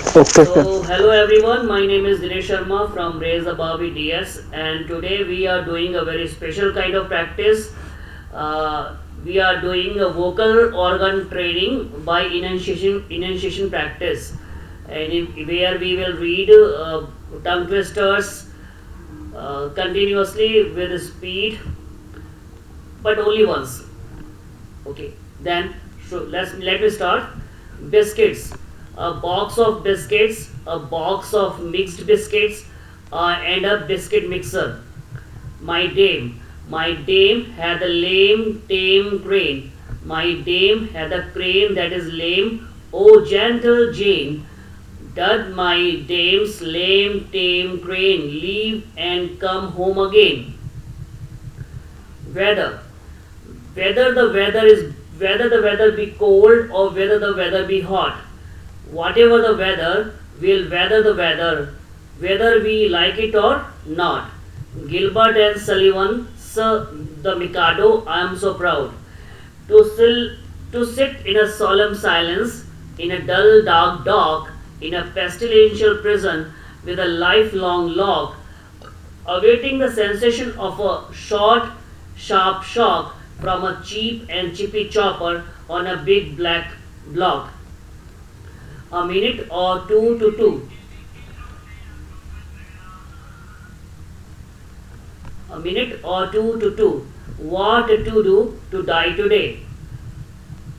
Okay, sir. Hello everyone, my name is Dinesh Sharma from Raise Above DS, and today we are doing a very special kind of practice. We are doing a vocal organ training by enunciation practice, and where we will read tongue twisters continuously with speed, but only once. Okay, then let me start. Biscuits, a box of biscuits, a box of mixed biscuits, and a biscuit mixer. My dame had a lame tame crane. My dame had a crane that is lame. Oh gentle Jane, did my dame's lame tame crane leave and come home again? Weather, whether the weather is whether the weather be cold or whether the weather be hot, whatever the weather, we'll weather the weather, whether we like it or not. Gilbert and Sullivan, Sir the Mikado, I am so proud to sit in a solemn silence, in a dull dark dock, in a pestilential prison with a lifelong lock, awaiting the sensation of a short, sharp shock from a cheap and chippy chopper on a big black block. A minute or two to two. A minute or two to two. What to do to die today?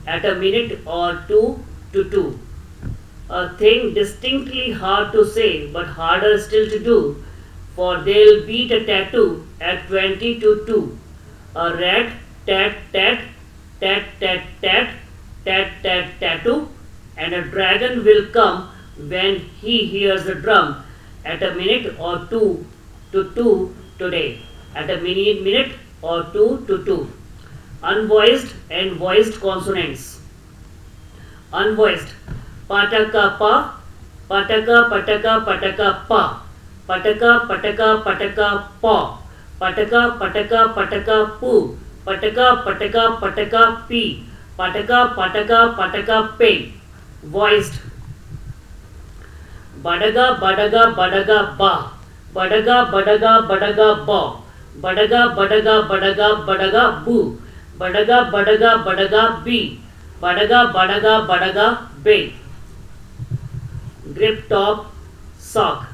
At a minute or two to two. A thing distinctly hard to say, but harder still to do, for they'll beat a tattoo at 20 to 2. A rat tat tat tat tat tat tat tat tattoo, and a dragon will come when he hears the drum at a minute or two to two today. At a minute or two to two. Unvoiced and voiced consonants. Unvoiced. Pataka pa, pataka pataka pataka pa, pataka pataka pataka pa, pataka pataka pataka pu, pataka pataka pataka pi, pataka pataka pataka pe. Voiced. Badaga badaga badaga ba, badaga badaga badaga ba, badaga badaga badaga badaga bu, badaga badaga badaga bi, badaga badaga badaga be. Grip top sock.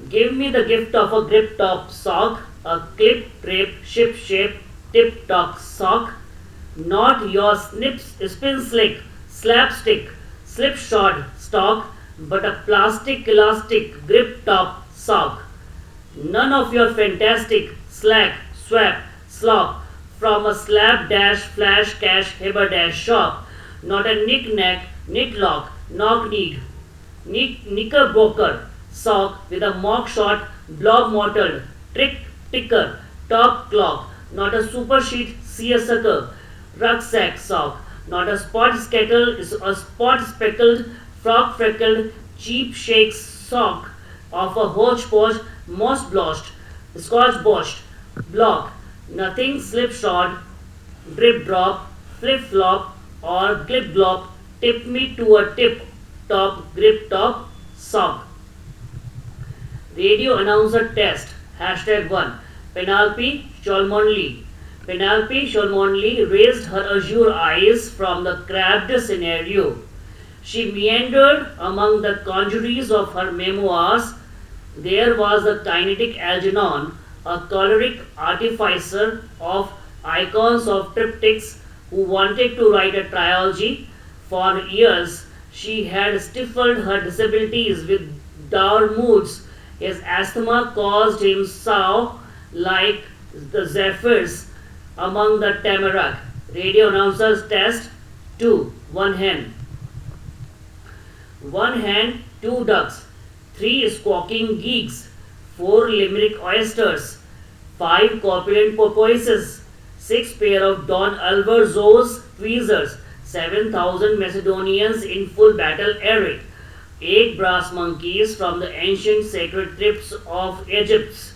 Give me the gift of a grip top sock, a clip drape ship shape tip top sock, not your spin slick slapstick slipshod stock, but a plastic elastic grip top sock. None of your fantastic slack swap slop from a slap dash flash cash hibber dash shop, not a knick knack knitlock knock knickerbocker sock with a mock shot blob mottled trick ticker top clock, not a super sheet seersucker rucksack sock, not a spot skettle is a spot speckled frock freckled cheap shake sock of a hodgepodge moss blotched scotch boshed block, nothing slipshod drip drop flip flop or clip glop, tip me to a tip top grip top sock. Radio announcer test. Hashtag 1. Penelope Cholmondeley. Penelope Cholmondeley raised her azure eyes from the crabbed scenario. She meandered among the conjuries of her memoirs. There was the kinetic Algernon, a choleric artificer of icons of triptychs who wanted to write a trilogy. For years, she had stifled her disabilities with dour moods. His asthma caused him sough like the zephyrs among the tamarack. Radio announcers test 2. One hen. One hen, two ducks, three squawking geeks, four limerick oysters, five corpulent porpoises, six pair of Don Alvarzo's tweezers, 7,000 Macedonians in full battle array, eight brass monkeys from the ancient sacred crypts of Egypt,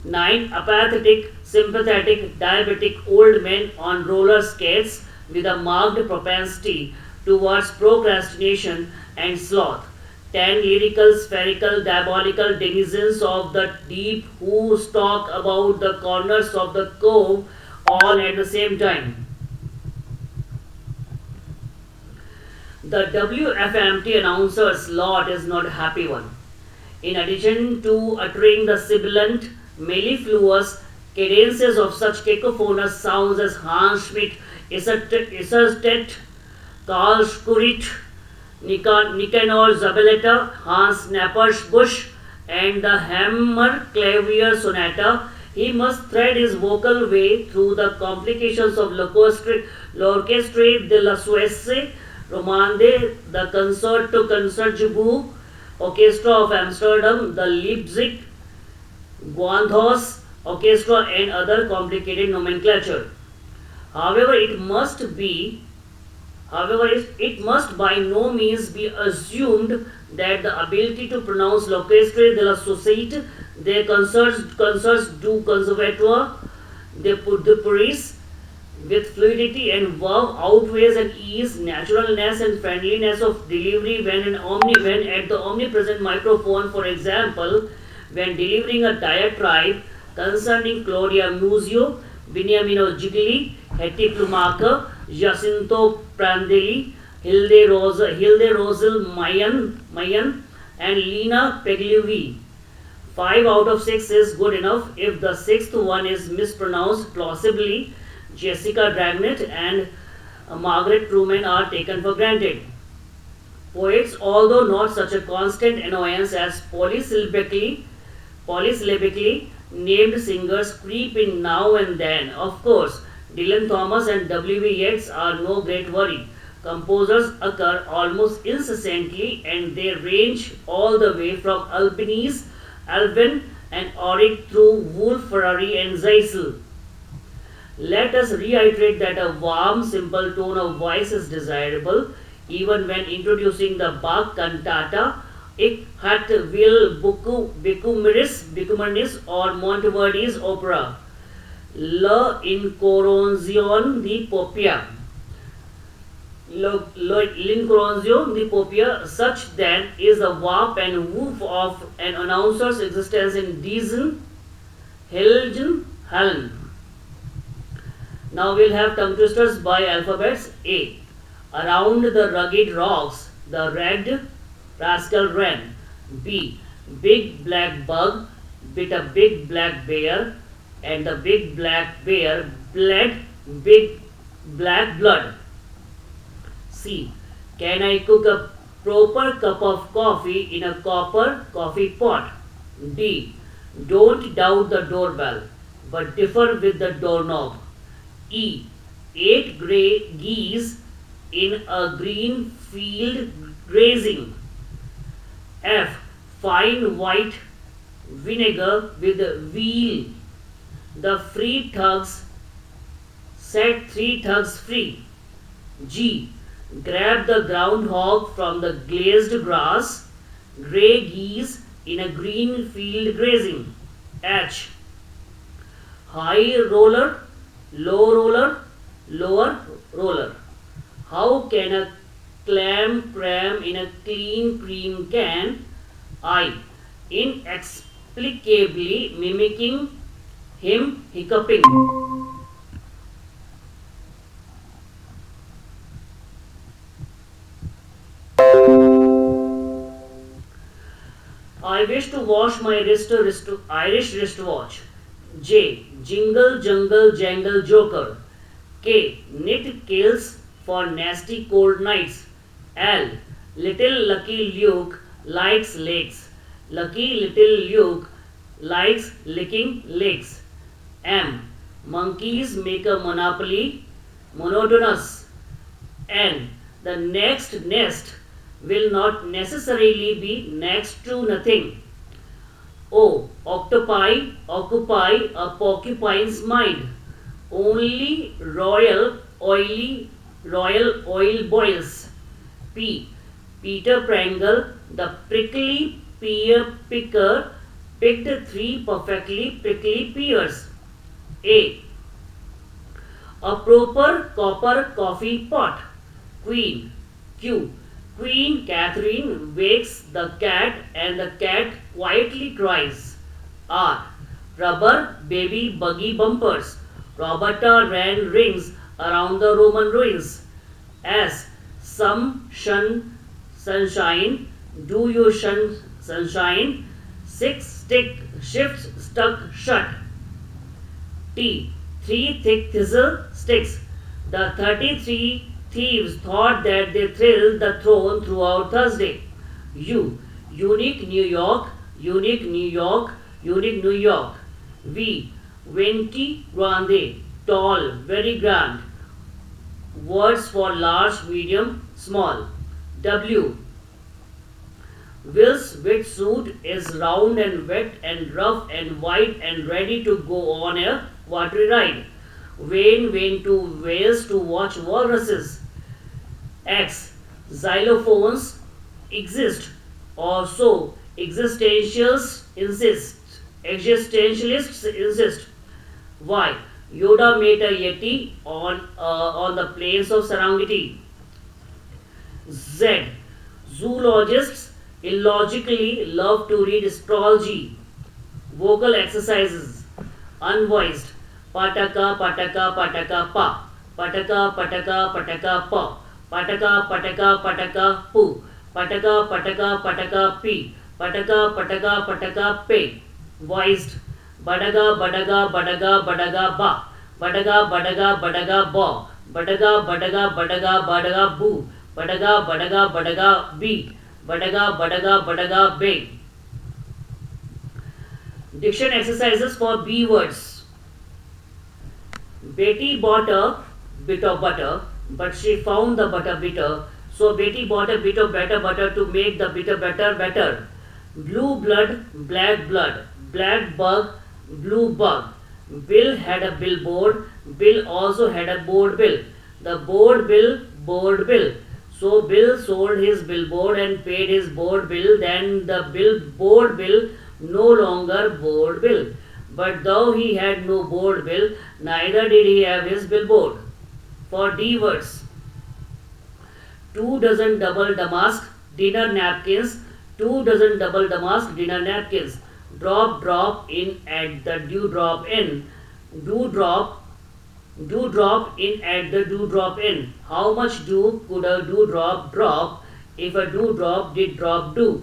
nine apathetic, sympathetic, diabetic old men on roller skates with a marked propensity towards procrastination and sloth, 10 lyrical, spherical, diabolical denizens of the deep who stalk about the corners of the cove all at the same time. The WFMT announcer's lot is not a happy one. In addition to uttering the sibilant, mellifluous cadences of such cacophonous sounds as Hans Schmidt, Isserstedt, Karl Schurit, Nicanor Zabeletta, Hans Busch, and the Hammer Clavier Sonata, he must thread his vocal way through the complications of l'Orchestre de la Suisse Romande, the Concertgebouw Orchestra of Amsterdam, the Leipzig Gewandhaus Orchestra, and other complicated nomenclature. However, it must by no means be assumed that the ability to pronounce l'Orchestre de la Société des concerts du Conservatoire de Paris with fluidity and verve outweighs an ease, naturalness, and friendliness of delivery when at the omnipresent microphone, for example, when delivering a diatribe concerning Claudia Muzio, Beniamino Gigli, Hetty Plumacher, Jacinto Prandelli, Hilde Rosel Mayan, and Lena Pegliuvi. 5 out of 6 is good enough. If the sixth one is mispronounced, plausibly, Jessica Dragnet and Margaret Truman are taken for granted. Poets, although not such a constant annoyance as polysyllabically named singers, creep in now and then. Of course, Dylan Thomas and W.B. Yeats are no great worry. Composers occur almost incessantly, and they range all the way from Albanese, Alvin, and Auric through Wolf, Ferrari, and Zeisel. Let us reiterate that a warm, simple tone of voice is desirable, even when introducing the Bach cantata, Ich hat will Bicumeris or Monteverdi's opera, L'Incoronation di Popia. L'Incoronation di Popia, such then is the warp and woof of an announcer's existence in Diesen, Helgen, Hallen. Now we'll have tongue twisters by alphabets. A. Around the rugged rocks, the red rascal ran. B. Big black bug bit a big black bear, and the big black bear bled big black blood. C. Can I cook a proper cup of coffee in a copper coffee pot? D. Don't doubt the doorbell, but differ with the doorknob. E. 8 grey geese in a green field grazing. F. Fine white vinegar with veal. The free thugs set 3 thugs free. G. Grab the groundhog from the glazed grass. Grey geese in a green field grazing. H. High roller, low roller, lower roller. How can a clam cram in a clean cream can? I. Inexplicably mimicking him hiccuping. I wish to wash my Irish wristwatch. J. Jingle, jungle, jangle, joker. K. Knit kills for nasty cold nights. L. Little Lucky Luke likes legs. Lucky little Luke likes licking legs. M. Monkeys make a monopoly monotonous. N. The next nest will not necessarily be next to nothing. O. Octopi occupy a porcupine's mind. Only royal oil boils. P. Peter Prangle, the prickly pear picker, picked 3 perfectly prickly pears. A. A proper copper coffee pot. Queen. Q. Queen Catherine wakes the cat and the cat quietly cries. R. Rubber baby buggy bumpers. Roberta ran rings around the Roman ruins. S. Some sunshine. Do you shun sunshine? Six stick shifts stuck shut. T. Three thick thistle sticks. The 33 thieves thought that they thrilled the throne throughout Thursday. U. Unique New York, unique New York, unique New York. V. Venti grande, tall, very grand. Words for large, medium, small. W. Will's wetsuit is round and wet and rough and white and ready to go on a watery ride. Wayne went to Wales to watch walruses. X. Xylophones exist, or so existentialists insist. Existentialists insist. Y. Yoda met a yeti on the plains of Serengeti. Z. Zoologists illogically love to read astrology. Vocal exercises. Unvoiced. Pataka, pataka, pataka, pa. Pataka, pataka, pataka, pa. Pataka, pataka, pataka, pu. Pataka, pataka, pataka, pi. Pataka, pataka, pataka, pe. Voiced. Badaga, badaga, badaga, badaga, ba. Badaga, badaga, badaga, ba. Badaga, badaga, badaga, badaga, bu. Badaga, badaga, badaga, bi. Badaga, badaga, badaga, be. Diction exercises for B words. Betty bought a bit of butter, but she found the butter bitter. So Betty bought a bit of better butter to make the bitter better. Blue blood, black bug, blue bug. Bill had a billboard. Bill also had a board bill. The board bill. So Bill sold his billboard and paid his board bill. Then the board bill no longer board bill. But though he had no board bill, neither did he have his billboard. For D words. 2 dozen double damask dinner napkins. 2 dozen double damask dinner napkins. Drop in at the dewdrop in. Dewdrop in at the dewdrop in. How much dew could a dewdrop drop if a dewdrop did drop dew?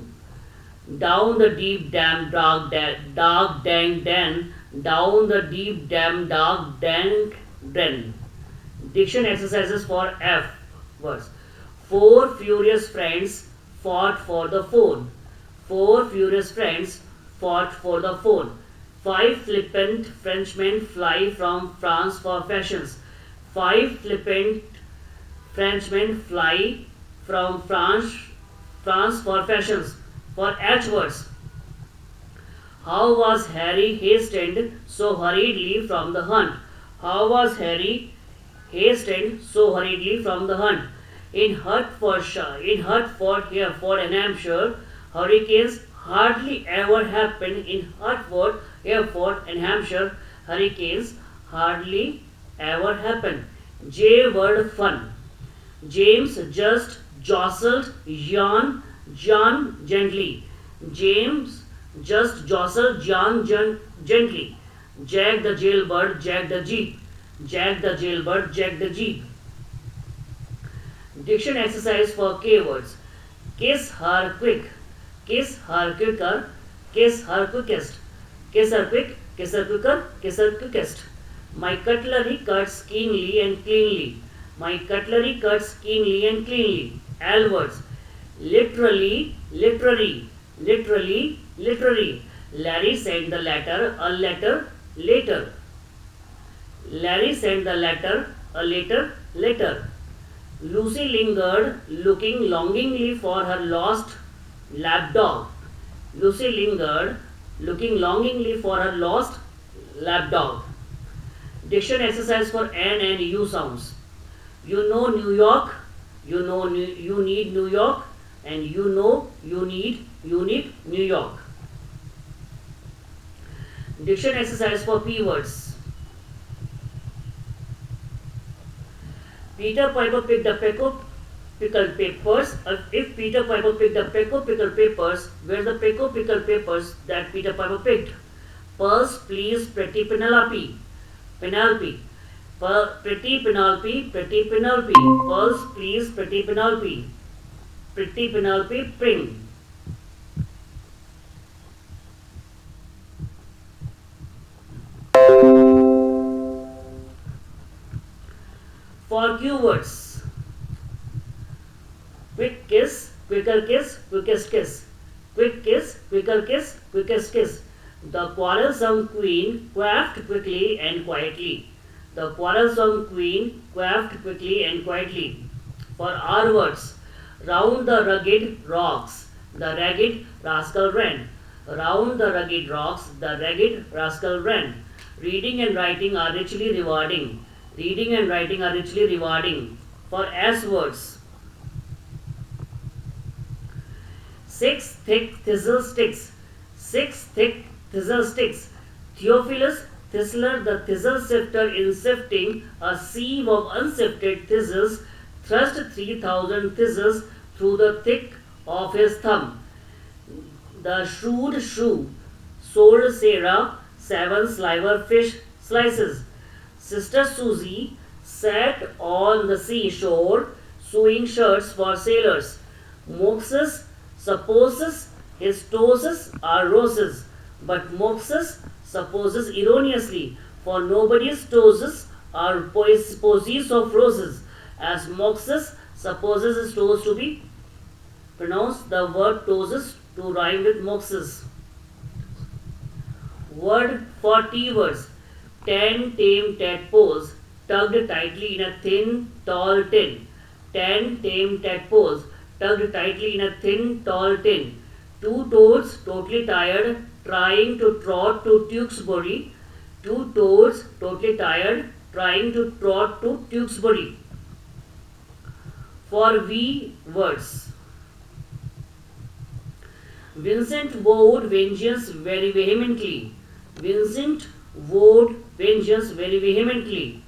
Down the deep damn dark dank den. Down the deep damn dark dank den. Diction exercises for F words. 4 furious friends fought for the phone. 4 furious friends fought for the phone. 5 flippant Frenchmen fly from France for fashions. 5 flippant Frenchmen fly from France for fashions. For H words. How was Harry hastened so hurriedly from the hunt? How was Harry hastened so hurriedly from the hunt? In Hertfordshire, in Hampshire, hurricanes hardly ever happen. In Hertford, and Hampshire, hurricanes hardly ever happen. J word fun. James just jostled John gently. James just jostled John gently. Jack the jailbird jacked the jeep. Jack the jailbird jacked the jeep. Diction exercise for K words. Kiss her quick. Kiss her quicker. Kiss her quickest. Kiss her quick. Kiss her quicker. Kiss her quickest. My cutlery cuts keenly and cleanly. My cutlery cuts keenly and cleanly. L words. Literally, literary. Literally, literary. Larry sent the letter a letter later. Larry sent the letter a later. Lucy lingered, looking longingly for her lost lapdog. Lucy lingered, looking longingly for her lost lapdog. Diction exercise for N and U sounds. You know New York, you know you need New York, and you know you need unique New York. Diction exercise for P words. Peter Piper picked a peck of pickled peppers. If Peter Piper picked a peck of pickled peppers, where's the peck of pickled peppers that Peter Piper picked? Purse, please, pretty Penelope. Penelope. Pretty Penelope, pretty Penelope. Pulse, please, pretty Penelope. Pretty Penelope, pring. For keywords: quick kiss, quicker kiss, quickest kiss. Quick kiss, quicker kiss, quickest kiss. The quarrelsome queen quaffed quickly and quietly. The quarrelsome queen quaffed quickly and quietly. For our words: round the rugged rocks, the ragged rascal ran. Round the rugged rocks, the ragged rascal ran. Reading and writing are richly rewarding. Reading and writing are richly rewarding. For S words: six thick thistle sticks. Six thick thistle sticks. Theophilus Thistler, the thistle sifter, in sifting a sieve of unsifted thistles, thrust 3,000 thistles through the thick of his thumb. The shrewd shrew sold Sarah 7 sliver fish slices. Sister Susie sat on the seashore sewing shirts for sailors. Moses supposes his toes are roses, but Moses supposes erroneously, for nobody's toes are posies of roses, as Moses supposes his toes to be pronounced the word toes to rhyme with Moses. Word for T words: 10 tame tadpoles tugged tightly in a thin, tall tin. 10 tame tadpoles tugged tightly in a thin, tall tin. 2 toads, totally tired, trying to trot to Tewkesbury. 2 toads, totally tired, trying to trot to Tewkesbury. For V words: Vincent vowed vengeance very vehemently. Vincent vowed vengeance very vehemently.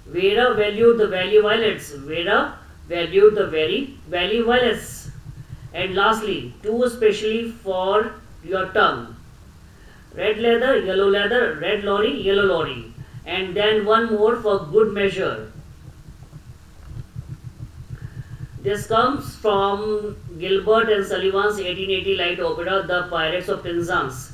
Vera valued the valley violets. Vera valued the valley violets. And lastly, 2 especially for your tongue: red leather, red lorry, yellow lorry. And then 1 more for good measure. This comes from Gilbert and Sullivan's 1880 light opera, The Pirates of Penzance.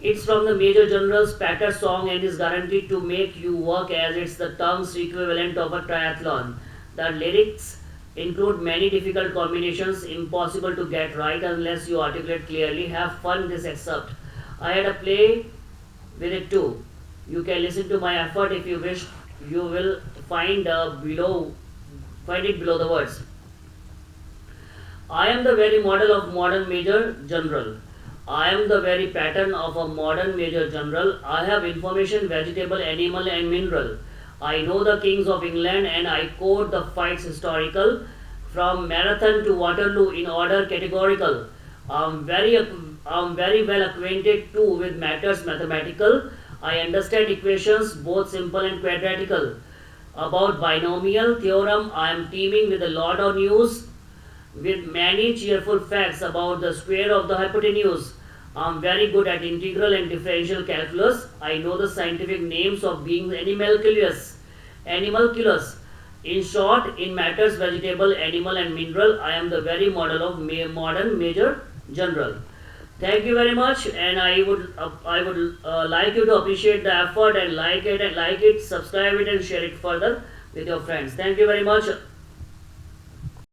It's from the Major General's patter song and is guaranteed to make you work, as it's the tongue's equivalent of a triathlon. The lyrics include many difficult combinations impossible to get right unless you articulate clearly. Have fun with this excerpt. I had a play with it too. You can listen to my effort if you wish. You will find it below the words. I am the very model of modern Major General. I am the very pattern of a modern Major General. I have information, vegetable, animal and mineral. I know the kings of England and I quote the fights historical, from Marathon to Waterloo in order categorical. I am very well acquainted too with matters mathematical. I understand equations both simple and quadratical. About binomial theorem I am teeming with a lot of news, with many cheerful facts about the square of the hypotenuse. I am very good at integral and differential calculus. I know the scientific names of beings animalculous. In short, in matters vegetable, animal and mineral, I am the very model of modern Major General. Thank you very much, and I would like you to appreciate the effort and like it, subscribe it and share it further with your friends. Thank you very much.